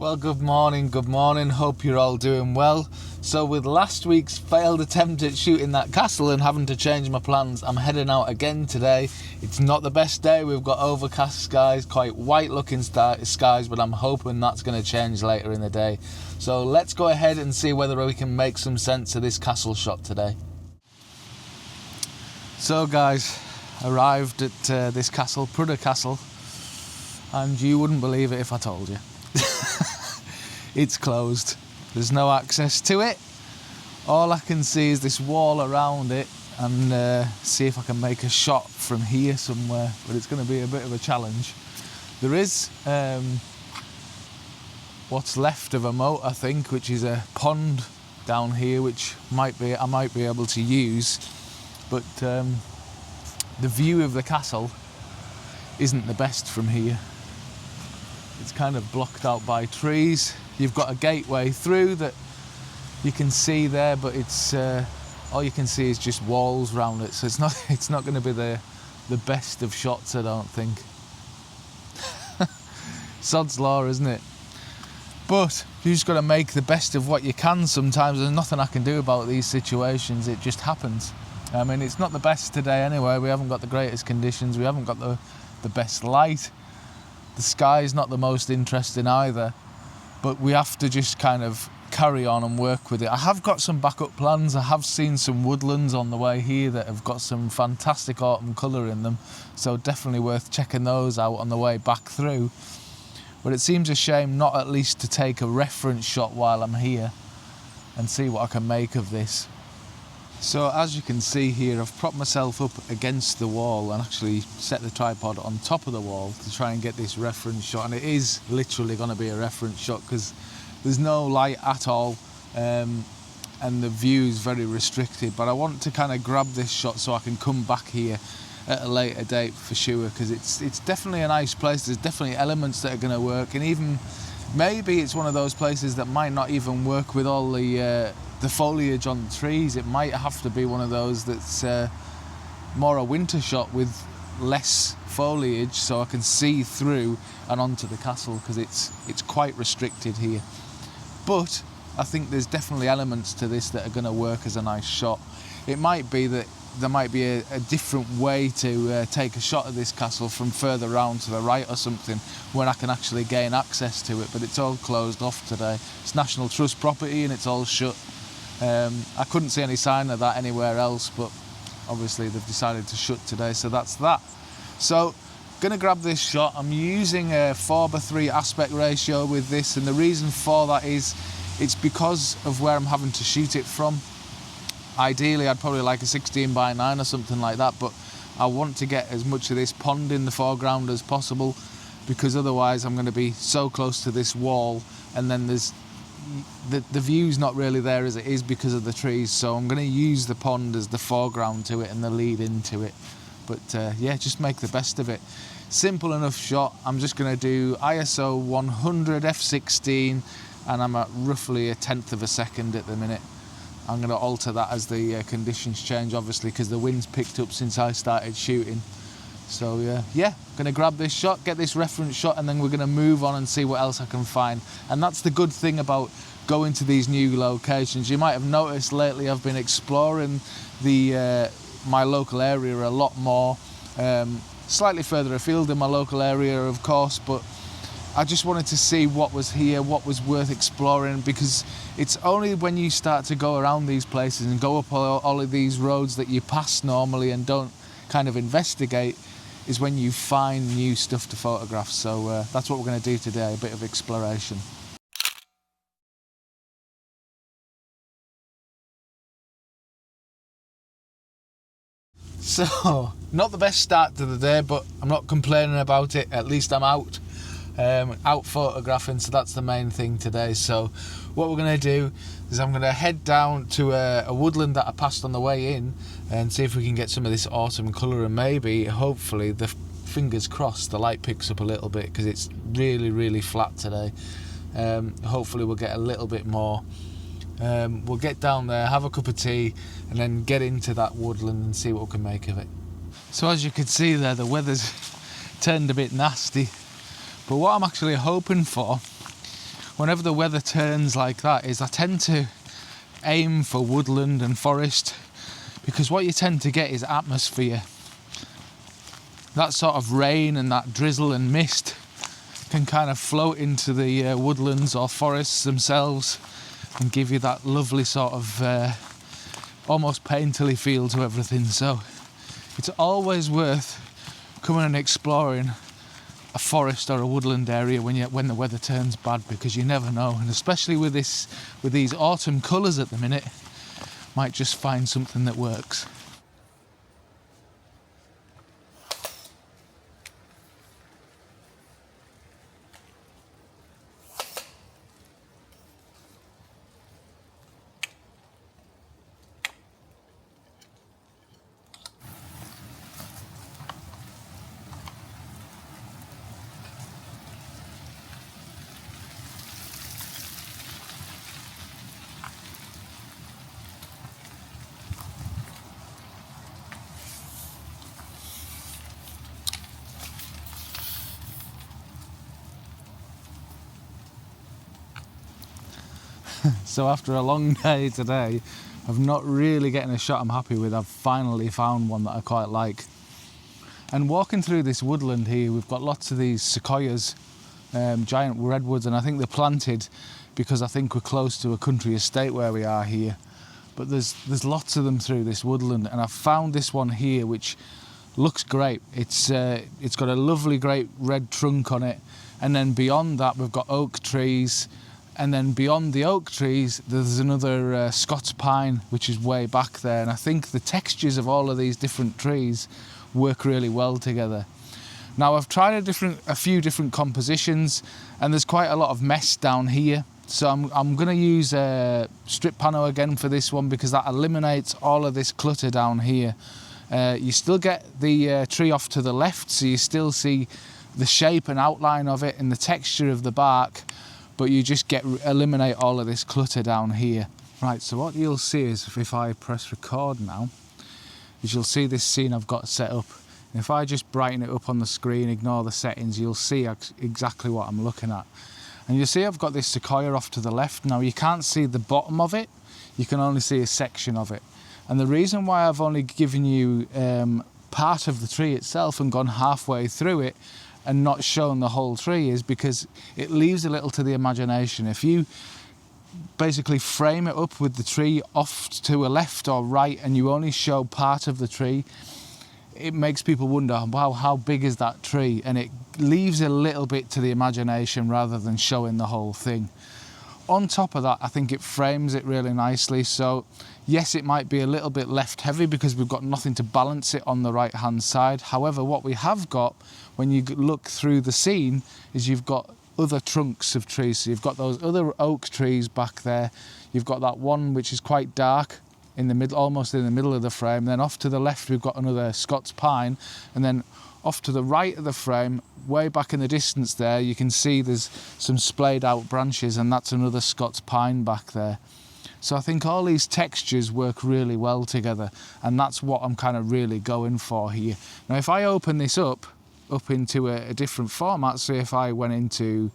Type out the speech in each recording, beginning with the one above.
Well, good morning, hope you're all doing well. So with last week's failed attempt at shooting that castle and having to change my plans, I'm heading out again today. It's not the best day, we've got overcast skies, quite white looking skies, but I'm hoping that's going to change later in the day. So let's go ahead and see whether we can make some sense of this castle shot today. So guys, arrived at this castle, Prudder Castle, and you wouldn't believe it if I told you. It's closed. There's no access to it. All I can see is this wall around it and see if I can make a shot from here somewhere, but it's going to be a bit of a challenge. There is what's left of a moat, I think, which is a pond down here, which I might be able to use, but the view of the castle isn't the best from here. It's kind of blocked out by trees. You've got a gateway through that you can see there, but it's all you can see is just walls around it, so it's not going to be the best of shots, I don't think. Sod's law, isn't it? But you just got to make the best of what you can sometimes. There's nothing I can do about these situations, it just happens. I mean, it's not the best today anyway. We haven't got the greatest conditions, we haven't got the best light. The sky's not the most interesting either, but we have to just kind of carry on and work with it. I have got some backup plans. I have seen some woodlands on the way here that have got some fantastic autumn colour in them, so definitely worth checking those out on the way back through. But it seems a shame not at least to take a reference shot while I'm here and see what I can make of this. So as you can see here, I've propped myself up against the wall and actually set the tripod on top of the wall to try and get this reference shot, and it is literally going to be a reference shot because there's no light at all and the view is very restricted, but I want to kind of grab this shot so I can come back here at a later date for sure, because it's definitely a nice place. There's definitely elements that are going to work, and even maybe it's one of those places that might not even work with all the foliage on the trees. It might have to be one of those that's more a winter shot with less foliage, so I can see through and onto the castle, because it's quite restricted here. But I think there's definitely elements to this that are going to work as a nice shot. It might be that there might be a different way to take a shot of this castle from further round to the right or something, when I can actually gain access to it, but it's all closed off today. It's National Trust property and it's all shut. I couldn't see any sign of that anywhere else, but obviously they've decided to shut today, so that's that. So, gonna grab this shot. I'm using a 4:3 aspect ratio with this, and the reason for that is it's because of where I'm having to shoot it from. Ideally, I'd probably like a 16:9 or something like that, but I want to get as much of this pond in the foreground as possible, because otherwise I'm going to be so close to this wall, and then there's the view's not really there as it is because of the trees, so I'm going to use the pond as the foreground to it and the lead into it. But yeah, just make the best of it. Simple enough shot. I'm just going to do ISO 100 f16, and I'm at roughly 1/10 of a second at the minute. I'm going to alter that as the conditions change, obviously, because the wind's picked up since I started shooting. So yeah, going to grab this shot, get this reference shot, and then we're going to move on and see what else I can find. And that's the good thing about going to these new locations. You might have noticed lately I've been exploring my local area a lot more, slightly further afield in my local area, of course, but I just wanted to see what was here, what was worth exploring, because it's only when you start to go around these places and go up all of these roads that you pass normally and don't kind of investigate, is when you find new stuff to photograph. So that's what we're going to do today, a bit of exploration. So, not the best start to the day, but I'm not complaining about it. At least I'm out photographing, so that's the main thing today. So what we're going to do is I'm going to head down to a woodland that I passed on the way in and see if we can get some of this autumn colour, and maybe, hopefully, fingers crossed, the light picks up a little bit, because it's really, really flat today. Hopefully we'll get a little bit more. We'll get down there, have a cup of tea, and then get into that woodland and see what we can make of it. So as you can see there, the weather's turned a bit nasty, but what I'm actually hoping for whenever the weather turns like that is I tend to aim for woodland and forest, because what you tend to get is atmosphere. That sort of rain and that drizzle and mist can kind of float into the woodlands or forests themselves and give you that lovely sort of almost painterly feel to everything. So it's always worth coming and exploring a forest or a woodland area when the weather turns bad, because you never know, and especially with these autumn colours at the minute, might just find something that works. So after a long day today of not really getting a shot I'm happy with, I've finally found one that I quite like. And walking through this woodland here, we've got lots of these sequoias, giant redwoods, and I think they're planted because I think we're close to a country estate where we are here. But there's lots of them through this woodland, and I've found this one here which looks great. It's got a lovely great red trunk on it, and then beyond that we've got oak trees. And then beyond the oak trees, there's another Scots pine, which is way back there. And I think the textures of all of these different trees work really well together. Now, I've tried a few different compositions, and there's quite a lot of mess down here. So I'm going to use strip pano again for this one, because that eliminates all of this clutter down here. You still get the tree off to the left, so you still see the shape and outline of it and the texture of the bark, but you just eliminate all of this clutter down here. Right, so what you'll see is, if I press record now, is you'll see this scene I've got set up. And if I just brighten it up on the screen, ignore the settings, you'll see exactly what I'm looking at. And you'll see I've got this sequoia off to the left. Now, you can't see the bottom of it, you can only see a section of it. And the reason why I've only given you part of the tree itself and gone halfway through it and not shown the whole tree is because it leaves a little to the imagination. If you basically frame it up with the tree off to a left or right and you only show part of the tree, it makes people wonder, wow, how big is that tree? And it leaves a little bit to the imagination rather than showing the whole thing. On top of that, I think it frames it really nicely. So yes, it might be a little bit left heavy because we've got nothing to balance it on the right hand side. However, what we have got when you look through the scene is you've got other trunks of trees. So you've got those other oak trees back there. You've got that one which is quite dark in the middle, almost in the middle of the frame. Then off to the left, we've got another Scots pine. And then off to the right of the frame, way back in the distance there, you can see there's some splayed out branches, and that's another Scots pine back there. So I think all these textures work really well together, and that's what I'm kind of really going for here. Now, if I open this up into a different format, so if I went into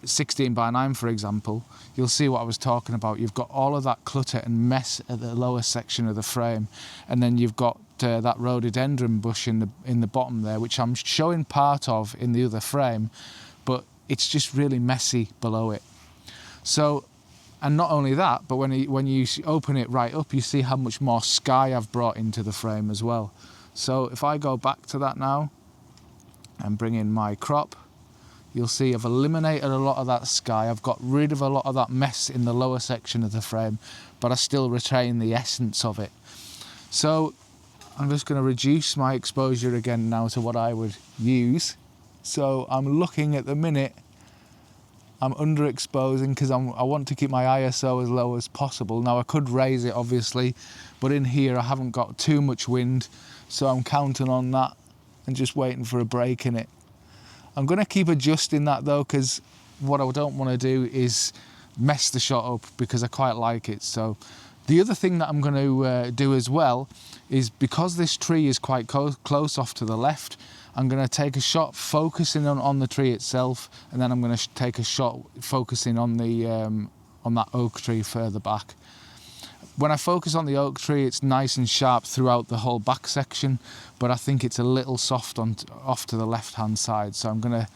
16:9, for example, you'll see what I was talking about. You've got all of that clutter and mess at the lower section of the frame, and then you've got that rhododendron bush in the bottom there, which I'm showing part of in the other frame, but it's just really messy below it. So, and not only that, but when you open it right up, you see how much more sky I've brought into the frame as well. So if I go back to that now and bring in my crop, you'll see I've eliminated a lot of that sky. I've got rid of a lot of that mess in the lower section of the frame, but I still retain the essence of it. So I'm just going to reduce my exposure again now to what I would use. So I'm looking at the minute, I'm underexposing because I want to keep my ISO as low as possible. Now I could raise it obviously, but in here I haven't got too much wind, so I'm counting on that and just waiting for a break in it. I'm going to keep adjusting that though, because what I don't want to do is mess the shot up, because I quite like it. So the other thing that I'm going to do as well is, because this tree is quite close off to the left, I'm going to take a shot focusing on the tree itself, and then I'm going to take a shot focusing on that oak tree further back. When I focus on the oak tree, it's nice and sharp throughout the whole back section, but I think it's a little soft off to the left-hand side. So I'm going to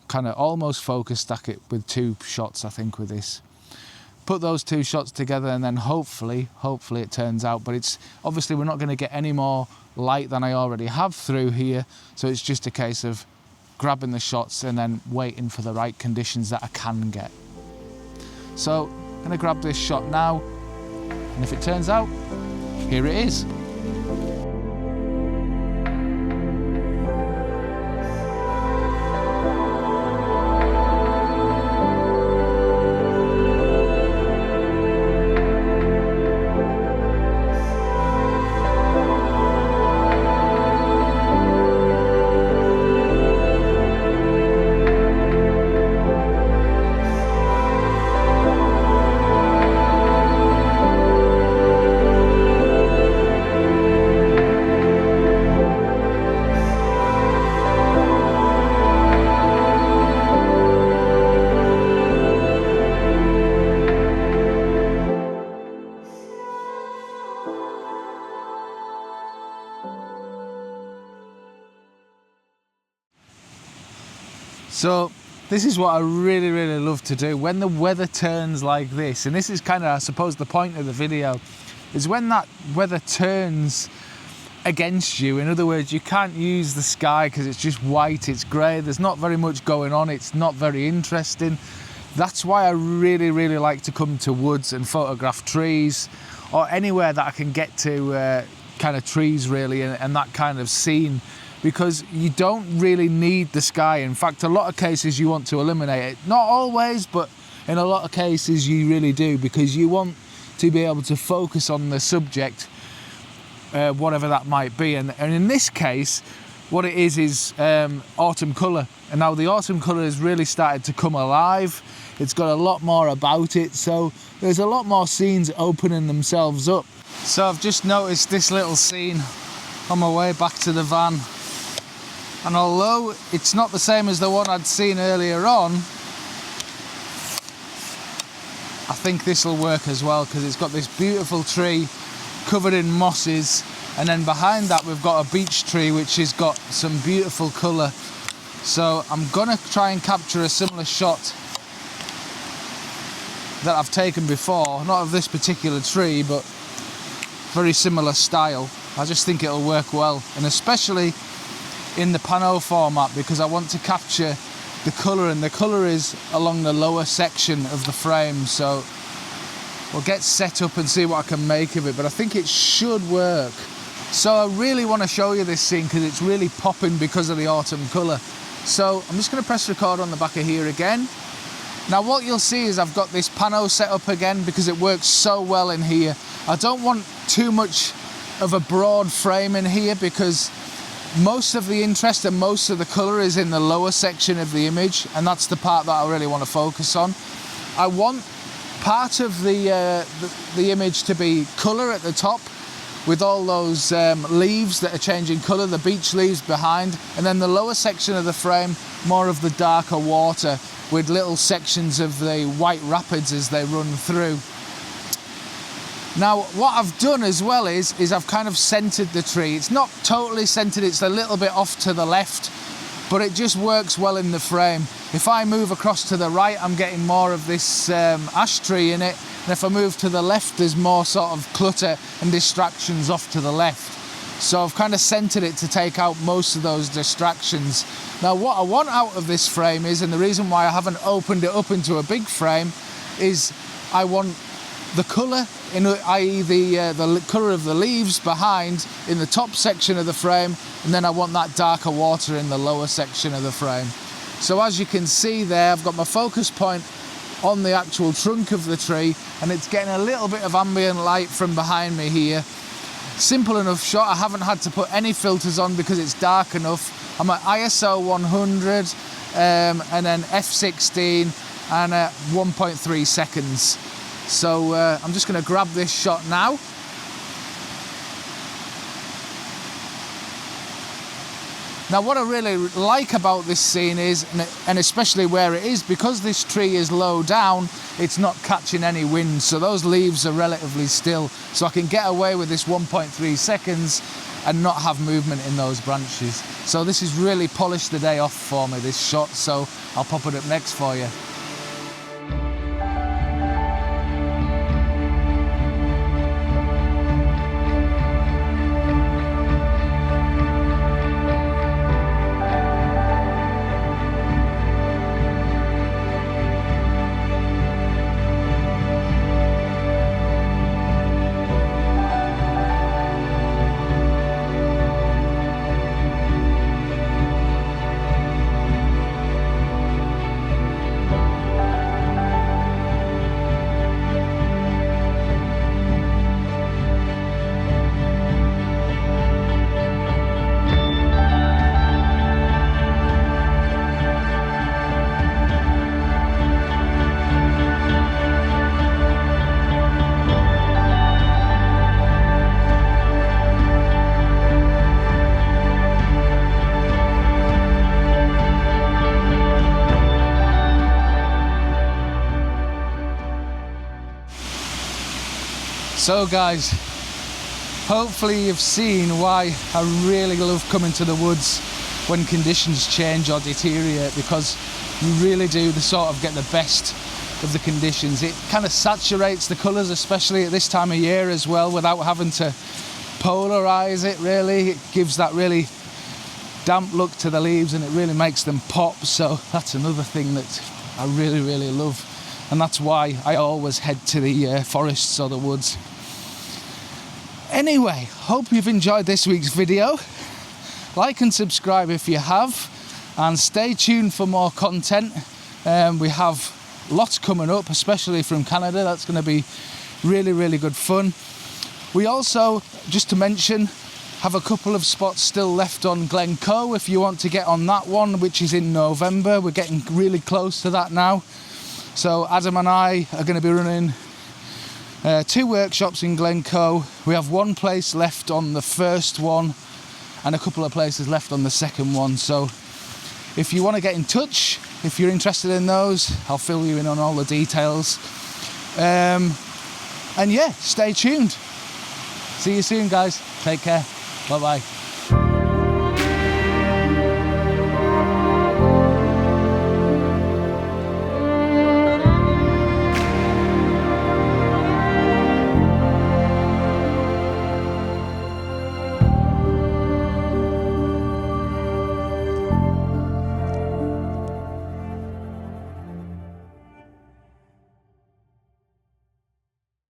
kind of almost focus stack it with 2 shots, I think, with this. Put those 2 shots together, and then hopefully it turns out. But it's obviously we're not going to get any more light than I already have through here, so it's just a case of grabbing the shots and then waiting for the right conditions that I can get. So I'm going to grab this shot now, and if it turns out, here it is. So this is what I really, really love to do when the weather turns like this. And this is kind of, I suppose, the point of the video, is when that weather turns against you. In other words, you can't use the sky because it's just white, it's grey, there's not very much going on, it's not very interesting. That's why I really, really like to come to woods and photograph trees, or anywhere that I can get to kind of trees really, and that kind of scene. Because you don't really need the sky. In fact, a lot of cases you want to eliminate it. Not always, but in a lot of cases you really do, because you want to be able to focus on the subject, whatever that might be. And in this case, what it is autumn colour. And now the autumn colour has really started to come alive. It's got a lot more about it. So there's a lot more scenes opening themselves up. So I've just noticed this little scene on my way back to the van. And although it's not the same as the one I'd seen earlier on, I think this will work as well, because it's got this beautiful tree covered in mosses, and then behind that we've got a beech tree which has got some beautiful colour. So I'm gonna try and capture a similar shot that I've taken before, not of this particular tree, but very similar style. I just think it'll work well, and especially in the pano format, because I want to capture the colour, and the colour is along the lower section of the frame. So we'll get set up and see what I can make of it, but I think it should work. So I really want to show you this scene because it's really popping because of the autumn colour. So I'm just going to press record on the back of here again. Now what you'll see is I've got this pano set up again because it works so well in here. I don't want too much of a broad frame in here, because most of the interest and most of the colour is in the lower section of the image, and that's the part that I really want to focus on. I want part of the image to be colour at the top, with all those leaves that are changing colour, the beech leaves behind, and then the lower section of the frame, more of the darker water, with little sections of the white rapids as they run through. Now what I've done as well is I've kind of centred the tree. It's not totally centred, it's a little bit off to the left, but it just works well in the frame. If I move across to the right, I'm getting more of this ash tree in it, and if I move to the left, there's more sort of clutter and distractions off to the left. So I've kind of centred it to take out most of those distractions. Now what I want out of this frame is, and the reason why I haven't opened it up into a big frame, is I want the colour, i.e. the colour of the leaves behind in the top section of the frame, and then I want that darker water in the lower section of the frame. So as you can see there, I've got my focus point on the actual trunk of the tree, and it's getting a little bit of ambient light from behind me here. Simple enough shot. I haven't had to put any filters on because it's dark enough. I'm at ISO 100 and then f16 and 1.3 seconds. So I'm just going to grab this shot now. Now what I really like about this scene is, and especially where it is, because this tree is low down, it's not catching any wind, so those leaves are relatively still, so I can get away with this 1.3 seconds and not have movement in those branches. So this has really polished the day off for me, this shot, so I'll pop it up next for you. So guys, hopefully you've seen why I really love coming to the woods when conditions change or deteriorate, because you really do sort of get the best of the conditions. It kind of saturates the colours, especially at this time of year as well, without having to polarise it really. It gives that really damp look to the leaves and it really makes them pop. So that's another thing that I really love, and that's why I always head to the forests or the woods. Anyway, hope you've enjoyed this week's video. Like and subscribe if you have, and stay tuned for more content. We have lots coming up, especially from Canada. That's going to be really good fun. We also, just to mention, have a couple of spots still left on Glencoe if you want to get on that one, which is in November. We're getting really close to that now. So Adam and I are going to be running 2 workshops in Glencoe. We have 1 place left on the first one and a couple of places left on the second one. So if you want to get in touch, if you're interested in those, I'll fill you in on all the details. And yeah, stay tuned. See you soon, guys. Take care. Bye-bye.